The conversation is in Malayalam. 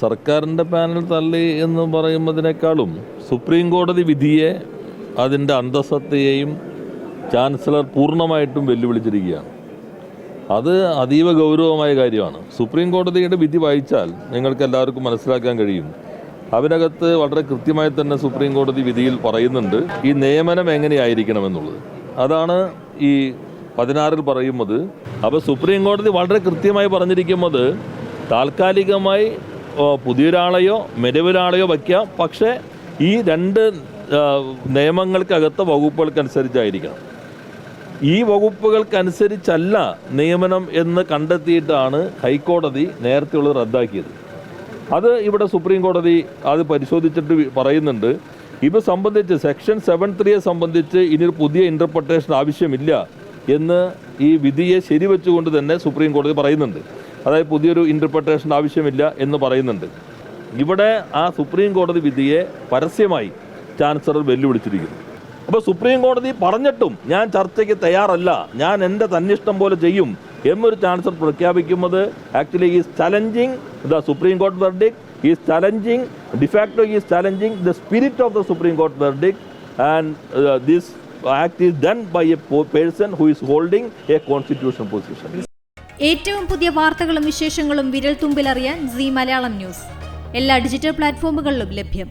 സർക്കാരിൻ്റെ പാനൽ തള്ളി എന്ന് പറയുന്നതിനേക്കാളും സുപ്രീം കോടതി വിധിയെ അതിൻ്റെ അന്തസ്സത്തെയും ചാൻസലർ പൂർണ്ണമായിട്ടും വെല്ലുവിളിച്ചിരിക്കുകയാണ്. അത് അതീവ ഗൗരവമായ കാര്യമാണ്. സുപ്രീം കോടതിയുടെ വിധി വായിച്ചാൽ നിങ്ങൾക്ക് എല്ലാവർക്കും മനസ്സിലാക്കാൻ കഴിയും. അതിനകത്ത് വളരെ കൃത്യമായി തന്നെ സുപ്രീം കോടതി വിധിയിൽ പറയുന്നുണ്ട് ഈ നിയമനം എങ്ങനെയായിരിക്കണമെന്നുള്ളത്. അതാണ് ഈ 16 പറയുന്നത്. അപ്പോൾ സുപ്രീം കോടതി വളരെ കൃത്യമായി പറഞ്ഞിരിക്കുന്നത് താൽക്കാലികമായി പുതിയൊരാളെയോ മെരുവൊരാളെയോ വയ്ക്കാം, പക്ഷേ ഈ 2 നിയമങ്ങൾക്കകത്ത വകുപ്പുകൾക്കനുസരിച്ചായിരിക്കണം. ഈ വകുപ്പുകൾക്കനുസരിച്ചല്ല നിയമനം എന്ന് കണ്ടെത്തിയിട്ടാണ് ഹൈക്കോടതി നേരത്തെയുള്ളത് റദ്ദാക്കിയത്. അത് ഇവിടെ സുപ്രീം കോടതി അത് പരിശോധിച്ചിട്ട് പറയുന്നുണ്ട്. ഇത് സംബന്ധിച്ച് സെക്ഷൻ 7(3) സംബന്ധിച്ച് ഇനിയൊരു പുതിയ ഇൻ്റർപ്രിട്ടേഷൻ ആവശ്യമില്ല എന്ന് ഈ വിധിയെ ശരിവെച്ചുകൊണ്ട് തന്നെ സുപ്രീം കോടതി പറയുന്നുണ്ട്. അതായത് പുതിയൊരു ഇൻ്റർപ്രിട്ടേഷൻ ആവശ്യമില്ല എന്ന് പറയുന്നുണ്ട്. ഇവിടെ ആ സുപ്രീം കോടതി വിധിയെ പരസ്യമായി ചാൻസലർ വെല്ലുവിളിച്ചിരിക്കുന്നു. അപ്പോൾ സുപ്രീം കോടതി പറഞ്ഞിട്ടും ഞാൻ ചർച്ചയ്ക്ക് തയ്യാറല്ല, ഞാൻ എൻ്റെ തന്നിഷ്ടം പോലെ ചെയ്യും എന്നൊരു ചാൻസലർ പ്രഖ്യാപിക്കുന്നത് actually is challenging the supreme court verdict, is challenging de facto, is challenging the spirit of the supreme court verdict, and this act is done by a person who is holding a constitutional position. ഏറ്റവും പുതിയ വാർത്തകളും വിശേഷങ്ങളും വിരൽ തുമ്പിലറിയാൻ സീ മലയാളം ന്യൂസ് എല്ലാ ഡിജിറ്റൽ പ്ലാറ്റ്ഫോമുകളിലും ലഭ്യം.